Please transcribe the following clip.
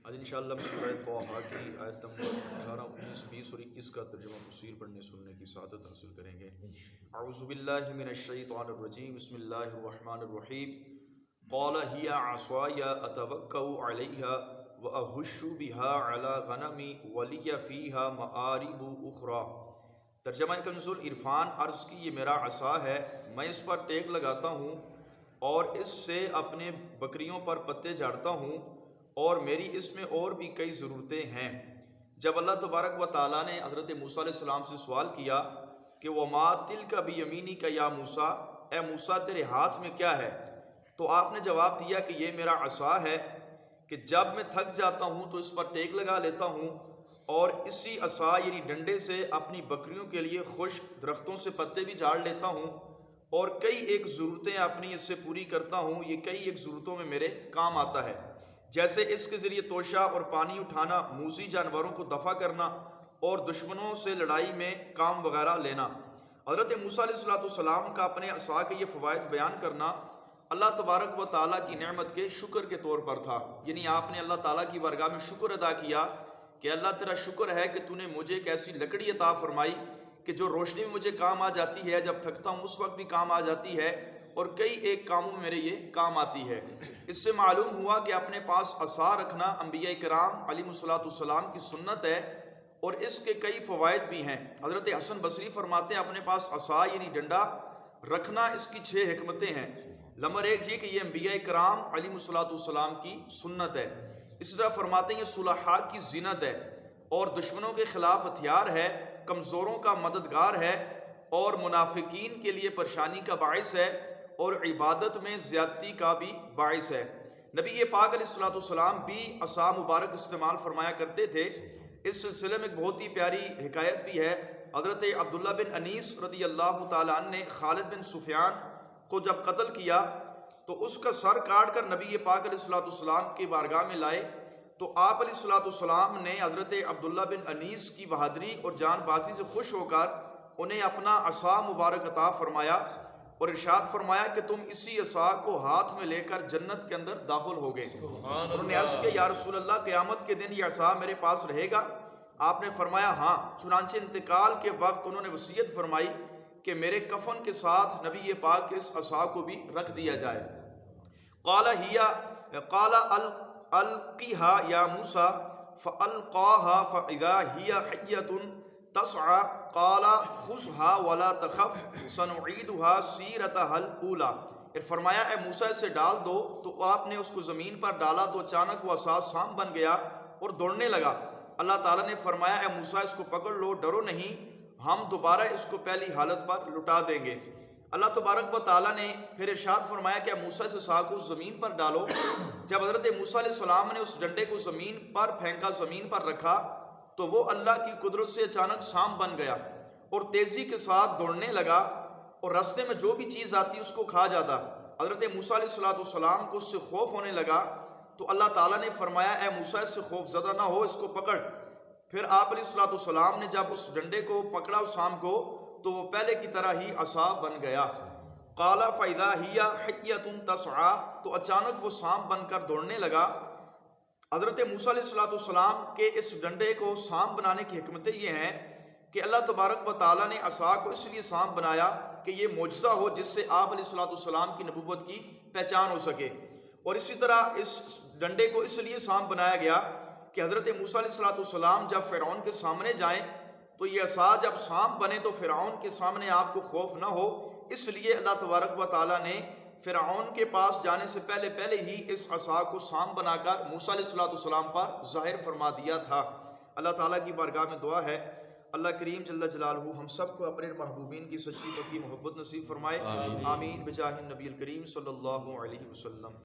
آج انشاءاللہ سورہ طٰہٰ کی آیت نمبر 18، 19، 20 اور 21 کا ترجمہ تفسیر پڑھنے سننے کی سعادت حاصل کریں گے۔ اعوذ باللہ من الشیطان الرجیم، بسم اللہ الرحمن الرحیم۔ قال هي عصاي اتوکأ علیہا واہش بها علی غنمی ولی فیہا مآرب اخری۔ ترجمہ کنز العرفان عرض کی یہ میرا عصا ہے، میں اس پر ٹیک لگاتا ہوں اور اس سے اپنے بکریوں پر پتے جھاڑتا ہوں، اور میری اس میں اور بھی کئی ضرورتیں ہیں۔ جب اللہ تبارک و تعالیٰ نے حضرت موسیٰ علیہ السلام سے سوال کیا کہ وَمَا تِلْكَ بِيَمِينِكَ يَا موسیٰ، اے موسیٰ تیرے ہاتھ میں کیا ہے، تو آپ نے جواب دیا کہ یہ میرا عصا ہے کہ جب میں تھک جاتا ہوں تو اس پر ٹیک لگا لیتا ہوں، اور اسی عصا یعنی ڈنڈے سے اپنی بکریوں کے لیے خشک درختوں سے پتے بھی جھاڑ لیتا ہوں، اور کئی ایک ضرورتیں اپنی اس سے پوری کرتا ہوں۔ یہ کئی ایک ضرورتوں میں میرے کام آتا ہے، جیسے اس کے ذریعے توشہ اور پانی اٹھانا، موذی جانوروں کو دفع کرنا، اور دشمنوں سے لڑائی میں کام وغیرہ لینا۔ حضرت موسیٰ علیہ السلام کا اپنے عصا کے یہ فوائد بیان کرنا اللہ تبارک و تعالیٰ کی نعمت کے شکر کے طور پر تھا، یعنی آپ نے اللہ تعالیٰ کی بارگاہ میں شکر ادا کیا کہ اللہ تیرا شکر ہے کہ تو نے مجھے ایک ایسی لکڑی عطا فرمائی کہ جو روشنی میں مجھے کام آ جاتی ہے، جب تھکتا ہوں اس وقت بھی کام آ جاتی ہے، اور کئی ایک کاموں میں میرے یہ کام آتی ہے۔ اس سے معلوم ہوا کہ اپنے پاس عصا رکھنا انبیاء کرام علیہ السلام کی سنت ہے، اور اس کے کئی فوائد بھی ہیں۔ حضرت حسن بصری فرماتے ہیں اپنے پاس عصا یعنی ڈنڈا رکھنا اس کی 6 حکمتیں ہیں۔ نمبر 1 یہ کہ یہ انبیاء کرام علیہ السلام کی سنت ہے۔ اسی طرح فرماتے ہیں یہ صلحاء کی زینت ہے، اور دشمنوں کے خلاف ہتھیار ہے، کمزوروں کا مددگار ہے، اور منافقین کے لیے پریشانی کا باعث ہے، اور عبادت میں زیادتی کا بھی باعث ہے۔ نبی پاک علیہ السلام بھی عصا مبارک استعمال فرمایا کرتے تھے۔ اس سلسلے میں ایک بہت ہی پیاری حکایت بھی ہے۔ حضرت عبداللہ بن انیس رضی اللہ تعالیٰ عنہ نے خالد بن سفیان کو جب قتل کیا تو اس کا سر کاٹ کر نبی پاک علیہ السلام کی بارگاہ میں لائے، تو آپ علیہ السلام نے حضرت عبداللہ بن انیس کی بہادری اور جان بازی سے خوش ہو کر انہیں اپنا عصا مبارک عطا فرمایا، اور ارشاد فرمایا کہ تم اسی عصا کو ہاتھ میں لے کر جنت کے اندر داخل ہو گئے۔ انہوں نے عرض کیا یا رسول اللہ قیامت کے دن یہ عصا میرے پاس رہے گا؟ آپ نے فرمایا ہاں۔ چنانچہ انتقال کے وقت انہوں نے وصیت فرمائی کہ میرے کفن کے ساتھ نبی پاک کے اس عصا کو بھی رکھ دیا جائے۔ قال القیھا یا موسیٰ فالقاها فاذا هي حیۃ تسعى قال خذها ولا تخف سنعیدها سیرتها الاولی۔ پھر فرمایا اے موسیٰ اسے ڈال دو، تو آپ نے اس کو زمین پر ڈالا تو اچانک وہ عصا سام بن گیا اور دوڑنے لگا۔ اللہ تعالیٰ نے فرمایا اے موسیٰ اس کو پکڑ لو، ڈرو نہیں، ہم دوبارہ اس کو پہلی حالت پر لٹا دیں گے۔ اللہ تبارک و تعالیٰ نے پھر ارشاد فرمایا کہ موسیٰ اس عصا کو زمین پر ڈالو۔ جب حضرت موسیٰ علیہ السلام نے اس ڈنڈے کو زمین پر پھینکا، زمین پر رکھا، تو وہ اللہ کی قدرت سے اچانک سام بن گیا اور تیزی کے ساتھ دوڑنے لگا، اور راستے میں جو بھی چیز آتی اس کو کھا جاتا۔ حضرت موسیٰ علیہ السلام کو اس سے خوف ہونے لگا، تو اللہ تعالیٰ نے فرمایا اے موسیٰ اس سے خوف زدہ نہ ہو، اس کو پکڑ۔ پھر آپ علیہ السلام نے جب اس ڈنڈے کو پکڑا، اس سام کو، تو وہ پہلے کی طرح ہی عصا بن گیا۔ قال فاذا هي حیۃ تسعى، تو اچانک وہ سام بن کر دوڑنے لگا۔ حضرت موسیٰ علیہ السلام کے اس ڈنڈے کو سام بنانے کی حکمتیں یہ ہیں کہ اللہ تبارک و تعالیٰ نے عصا کو اس لیے سام بنایا کہ یہ معجزہ ہو جس سے آپ علیہ السلام کی نبوت کی پہچان ہو سکے، اور اسی طرح اس ڈنڈے کو اس لیے سام بنایا گیا کہ حضرت موسیٰ علیہ السلام جب فرعون کے سامنے جائیں تو یہ عصا جب سام بنے تو فرعون کے سامنے آپ کو خوف نہ ہو، اس لیے اللہ تبارک و تعالیٰ نے فرعون کے پاس جانے سے پہلے ہی اس عصا کو سام بنا کر موسیٰ علیہ السلام پر ظاہر فرما دیا تھا۔ اللہ تعالیٰ کی بارگاہ میں دعا ہے اللہ کریم جل جلالہ ہم سب کو اپنے محبوبین کی سچی پکی محبت نصیب فرمائے، آمین بجاہ النبی الکریم صلی اللہ علیہ وسلم۔